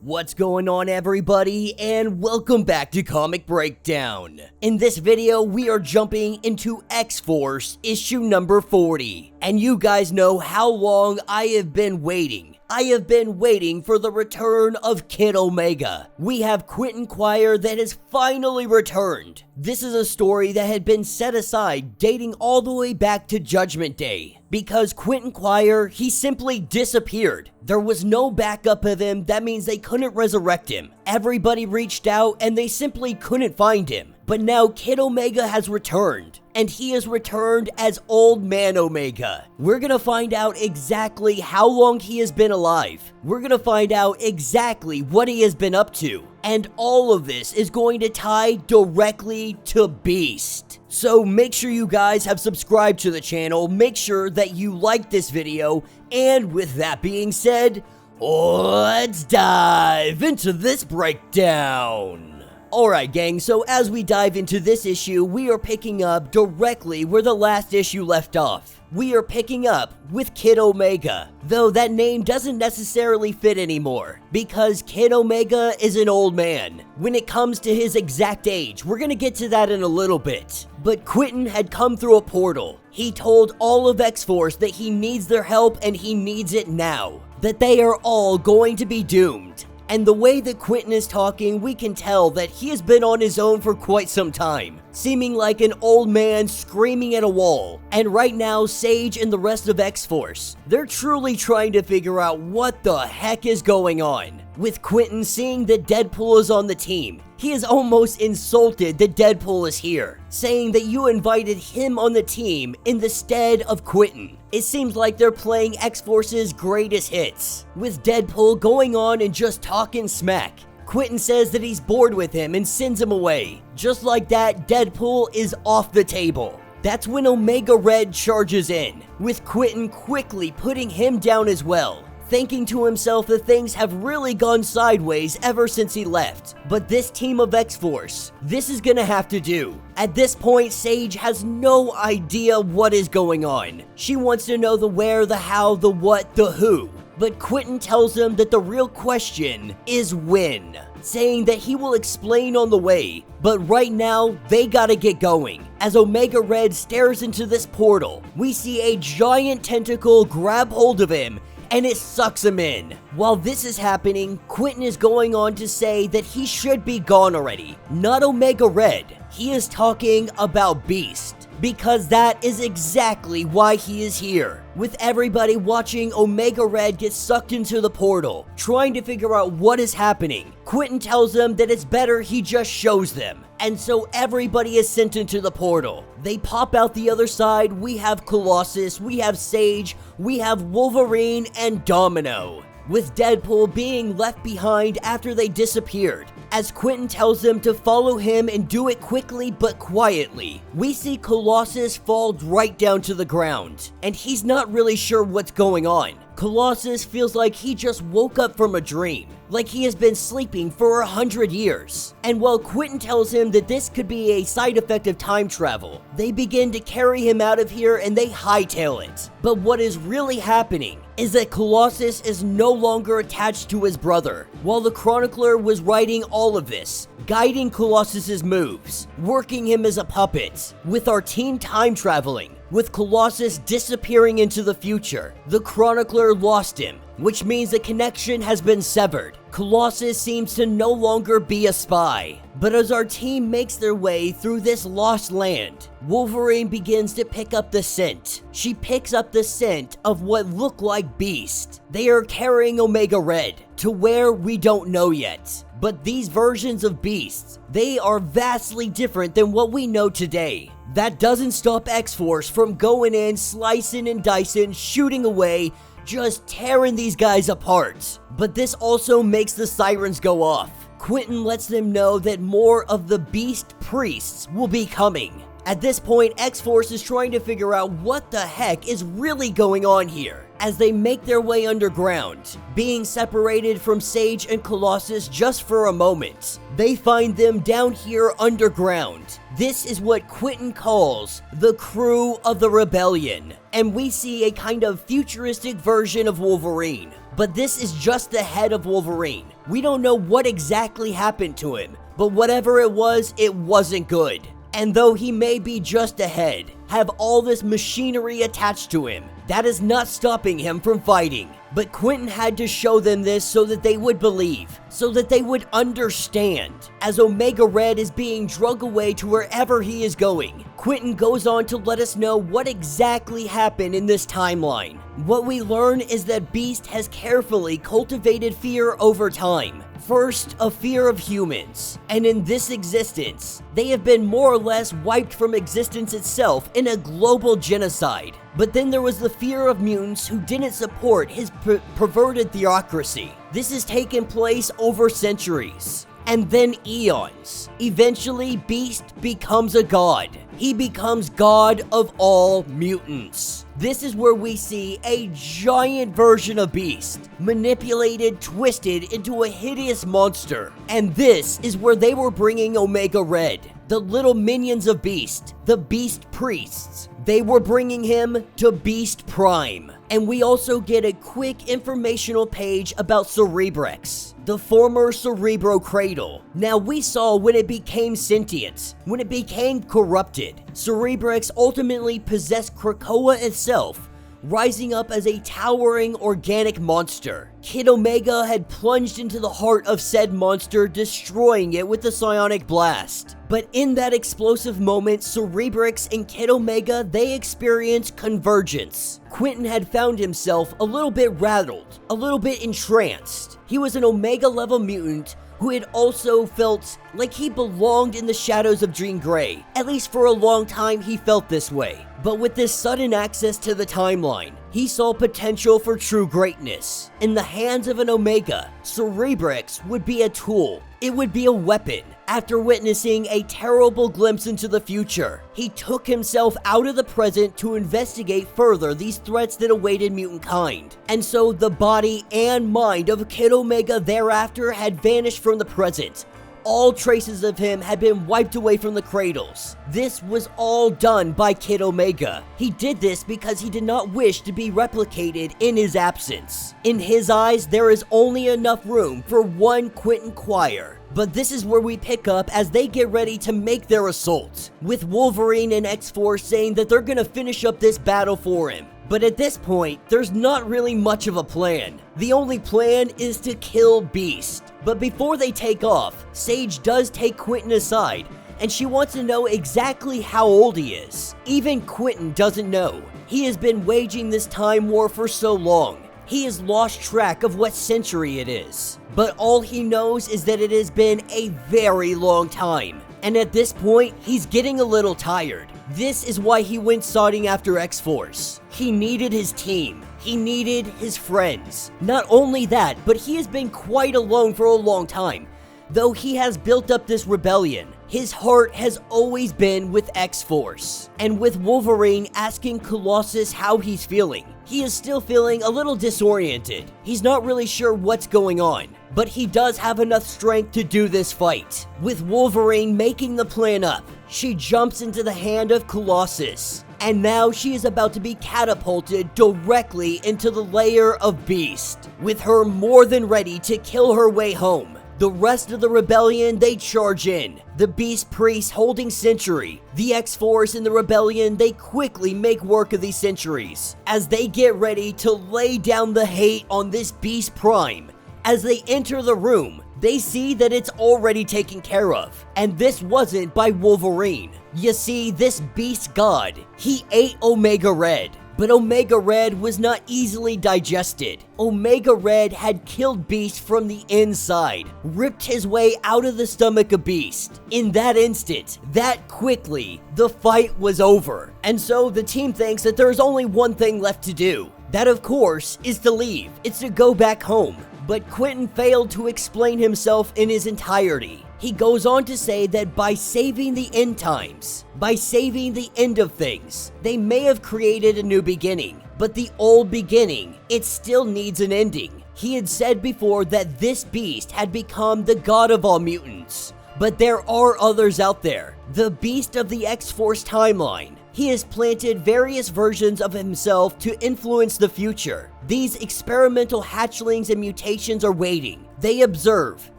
What's going on, everybody, and welcome back to Comic Breakdown. In this video, we are jumping into X-Force issue number 40, and you guys know how long I have been waiting. I have been waiting for the return of Kid Omega. We have Quentin Quire that has finally returned. This is a story that had been set aside dating all the way back to Judgment Day. Because Quentin Quire, he simply disappeared. There was no backup of him, that means they couldn't resurrect him. Everybody reached out and they simply couldn't find him. But now Kid Omega has returned, and he has returned as Old Man Omega. We're gonna find out exactly how long he has been alive. We're gonna find out exactly what he has been up to. And all of this is going to tie directly to Beast. So make sure you guys have subscribed to the channel, make sure that you like this video, and with that being said, let's dive into this breakdown. Alright gang, so as we dive into this issue, we are picking up directly where the last issue left off. We are picking up with Kid Omega, though that name doesn't necessarily fit anymore, because Kid Omega is an old man. When it comes to his exact age, we're gonna get to that in a little bit. But Quentin had come through a portal. He told all of X-Force that he needs their help and he needs it now. That they are all going to be doomed. And the way that Quentin is talking, we can tell that he has been on his own for quite some time, seeming like an old man screaming at a wall. And right now, Sage and the rest of X-Force, they're truly trying to figure out what the heck is going on. With Quentin seeing that Deadpool is on the team, he is almost insulted that Deadpool is here, saying that you invited him on the team in the stead of Quentin. It seems like they're playing X-Force's greatest hits, with Deadpool going on and just talking smack. Quentin says that he's bored with him and sends him away. Just like that, Deadpool is off the table. That's when Omega Red charges in, with Quentin quickly putting him down as well, thinking to himself that things have really gone sideways ever since he left. But this team of X-Force, this is gonna have to do. At this point, Sage has no idea what is going on. She wants to know the where, the how, the what, the who. But Quentin tells him that the real question is when, saying that he will explain on the way. But right now, they gotta get going. As Omega Red stares into this portal, we see a giant tentacle grab hold of him and it sucks him in. While this is happening, Quentin is going on to say that he should be gone already. Not Omega Red. He is talking about Beast, because that is exactly why he is here. With everybody watching Omega Red get sucked into the portal, trying to figure out what is happening, Quentin tells them that it's better he just shows them. And so everybody is sent into the portal. They pop out the other side. We have Colossus, we have Sage, we have Wolverine, and Domino, with Deadpool being left behind after they disappeared. As Quentin tells them to follow him and do it quickly but quietly, we see Colossus fall right down to the ground, and he's not really sure what's going on. Colossus feels like he just woke up from a dream, like he has been sleeping for 100 years. And while Quentin tells him that this could be a side effect of time travel, they begin to carry him out of here and they hightail it. But what is really happening is that Colossus is no longer attached to his brother, while the Chronicler was writing all of this, guiding Colossus's moves, working him as a puppet, with our team time traveling. With Colossus disappearing into the future, the Chronicler lost him, which means the connection has been severed. Colossus seems to no longer be a spy. But as our team makes their way through this lost land, Wolverine begins to pick up the scent. She picks up the scent of what look like Beast. They are carrying Omega Red to where we don't know yet. But these versions of Beasts, they are vastly different than what we know today. That doesn't stop X-Force from going in, slicing and dicing, shooting away, just tearing these guys apart. But this also makes the sirens go off. Quentin lets them know that more of the Beast priests will be coming. At this point, X-Force is trying to figure out what the heck is really going on here. As they make their way underground, being separated from Sage and Colossus just for a moment, they find them down here underground. This is what Quentin calls the crew of the rebellion, and we see a kind of futuristic version of Wolverine. But this is just the head of Wolverine. We don't know what exactly happened to him, but whatever it wasn't good. And though he may be just ahead, have all this machinery attached to him, that is not stopping him from fighting. But Quentin had to show them this so that they would believe, so that they would understand. As Omega Red is being dragged away to wherever he is going, Quentin goes on to let us know what exactly happened in this timeline. What we learn is that Beast has carefully cultivated fear over time. First, a fear of humans, and in this existence, they have been more or less wiped from existence itself in a global genocide. But then there was the fear of mutants who didn't support his perverted theocracy. This has taken place over centuries, and then eons. Eventually, Beast becomes a god. He becomes god of all mutants. This is where we see a giant version of Beast, manipulated, twisted into a hideous monster. And this is where they were bringing Omega Red, the little minions of Beast, the Beast Priests. They were bringing him to Beast Prime. And we also get a quick informational page about Cerebrex, the former Cerebro Cradle. Now, we saw when it became sentient, when it became corrupted, Cerebrex ultimately possessed Krakoa itself, rising up as a towering organic monster. Kid Omega had plunged into the heart of said monster, destroying it with the psionic blast. But in that explosive moment, Cerebrex and Kid Omega, they experienced convergence. Quentin had found himself a little bit rattled, a little bit entranced. He was an Omega level mutant who had also felt like he belonged in the shadows of Jean Grey. At least for a long time, he felt this way. But with this sudden access to the timeline, he saw potential for true greatness. In the hands of an Omega, Cerebrex would be a tool. It would be a weapon. After witnessing a terrible glimpse into the future, he took himself out of the present to investigate further these threats that awaited mutant kind. And so the body and mind of Kid Omega thereafter had vanished from the present. All traces of him had been wiped away from the cradles. This was all done by Kid Omega. He did this because he did not wish to be replicated in his absence. In his eyes, there is only enough room for one Quentin Quire. But this is where we pick up as they get ready to make their assault, with Wolverine and X-Force saying that they're gonna finish up this battle for him. But at this point, there's not really much of a plan. The only plan is to kill Beast. But before they take off, Sage does take Quentin aside, and she wants to know exactly how old he is. Even Quentin doesn't know. He has been waging this time war for so long. He has lost track of what century it is. But all he knows is that it has been a very long time. And at this point, he's getting a little tired. This is why he went soughting after X-Force. He needed his team. He needed his friends. Not only that, but he has been quite alone for a long time. Though he has built up this rebellion, his heart has always been with X-Force. And with Wolverine asking Colossus how he's feeling, he is still feeling a little disoriented. He's not really sure what's going on, but he does have enough strength to do this fight. With Wolverine making the plan up, she jumps into the hand of Colossus, and now she is about to be catapulted directly into the lair of Beast, with her more than ready to kill her way home. The rest of the rebellion, they charge in. The Beast Priests holding Sentry. The X-Force and the rebellion, they quickly make work of these sentries as they get ready to lay down the hate on this Beast Prime. As they enter the room, they see that it's already taken care of. And this wasn't by Wolverine. You see, this Beast God, he ate Omega Red. But Omega Red was not easily digested. Omega Red had killed Beast from the inside, ripped his way out of the stomach of Beast. In that instant, that quickly, the fight was over. And so the team thinks that there's only one thing left to do. That, of course, is to leave. It's to go back home. But Quentin failed to explain himself in his entirety. He goes on to say that by saving the end times, by saving the end of things, they may have created a new beginning, but the old beginning, it still needs an ending. He had said before that this Beast had become the god of all mutants, but there are others out there. The Beast of the X-Force timeline. He has planted various versions of himself to influence the future. These experimental hatchlings and mutations are waiting. They observe,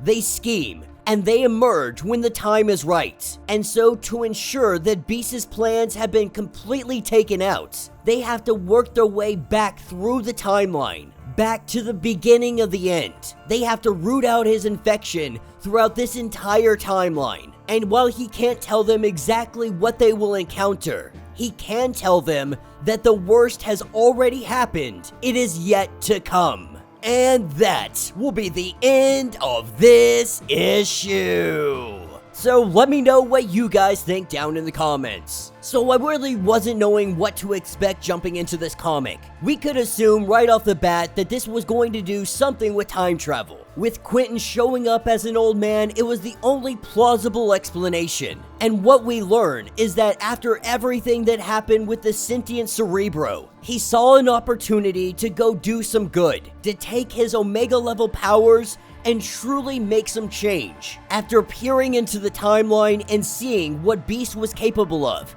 they scheme, and they emerge when the time is right. And so to ensure that Beast's plans have been completely taken out, they have to work their way back through the timeline, back to the beginning of the end. They have to root out his infection throughout this entire timeline. And while he can't tell them exactly what they will encounter, he can tell them that the worst has already happened. It is yet to come. And that will be the end of this issue. So let me know what you guys think down in the comments. So I really wasn't knowing what to expect jumping into this comic. We could assume right off the bat that this was going to do something with time travel. With Quentin showing up as an old man, it was the only plausible explanation. And what we learn is that after everything that happened with the sentient Cerebro, he saw an opportunity to go do some good, to take his Omega level powers and truly make some change. After peering into the timeline and seeing what Beast was capable of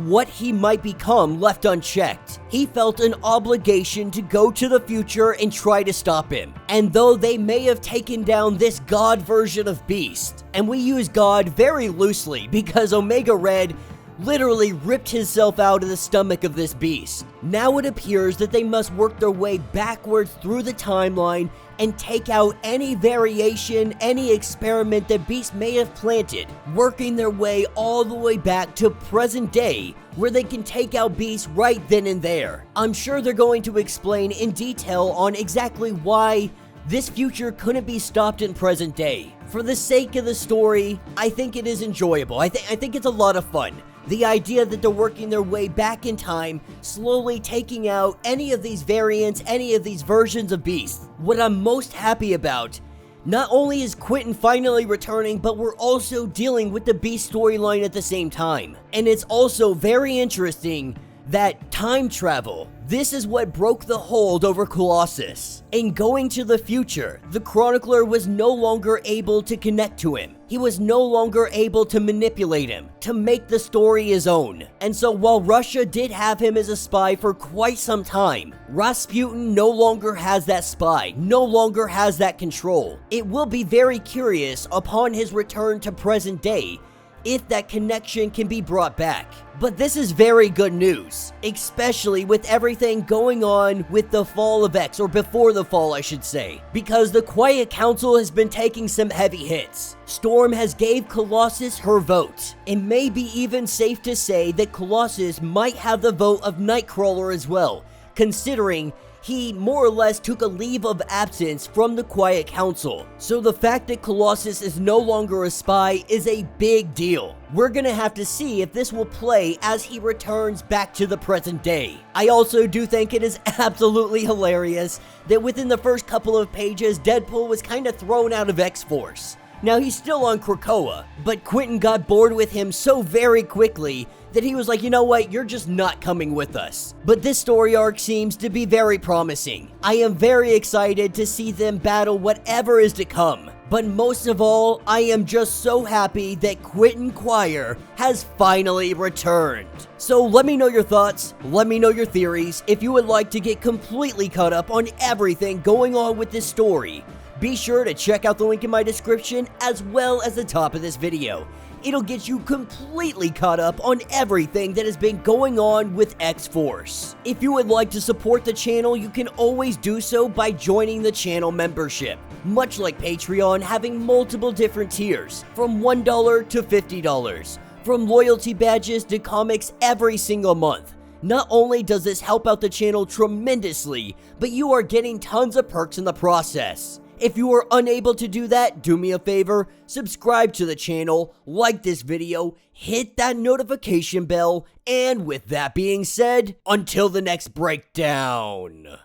what he might become left unchecked, he felt an obligation to go to the future and try to stop him. And though they may have taken down this God version of Beast, and we use God very loosely because Omega Red literally ripped himself out of the stomach of this beast, now it appears that they must work their way backwards through the timeline and take out any variation, any experiment that Beast may have planted, working their way all the way back to present day, where they can take out Beast right then and there. I'm sure they're going to explain in detail on exactly why this future couldn't be stopped in present day. For the sake of the story, I think it is enjoyable. I think it's a lot of fun. The idea that they're working their way back in time, slowly taking out any of these variants, any of these versions of Beast. What I'm most happy about, not only is Quentin finally returning, but we're also dealing with the Beast storyline at the same time. And it's also very interesting that time travel, this is what broke the hold over Colossus. In going to the future, the Chronicler was no longer able to connect to him. He was no longer able to manipulate him, to make the story his own. And so while Russia did have him as a spy for quite some time, Rasputin no longer has that spy, no longer has that control. It will be very curious upon his return to present day if that connection can be brought back. But this is very good news, especially with everything going on with the fall of X, or before the fall I should say, because the Quiet Council has been taking some heavy hits. Storm has gave Colossus her vote. It may be even safe to say that Colossus might have the vote of Nightcrawler as well, considering he more or less took a leave of absence from the Quiet Council. So the fact that Colossus is no longer a spy is a big deal. We're gonna have to see if this will play as he returns back to the present day. I also do think it is absolutely hilarious that within the first couple of pages, Deadpool was kind of thrown out of X-Force. Now he's still on Krakoa, but Quentin got bored with him so very quickly that he was like, you know what, you're just not coming with us. But this story arc seems to be very promising. I am very excited to see them battle whatever is to come. But most of all, I am just so happy that Quentin Quire has finally returned. So let me know your thoughts, let me know your theories. If you would like to get completely caught up on everything going on with this story, be sure to check out the link in my description as well as the top of this video. It'll get you completely caught up on everything that has been going on with X-Force. If you would like to support the channel, you can always do so by joining the channel membership. Much like Patreon, having multiple different tiers, from $1 to $50, from loyalty badges to comics every single month. Not only does this help out the channel tremendously, but you are getting tons of perks in the process. If you are unable to do that, do me a favor, subscribe to the channel, like this video, hit that notification bell, and with that being said, until the next breakdown.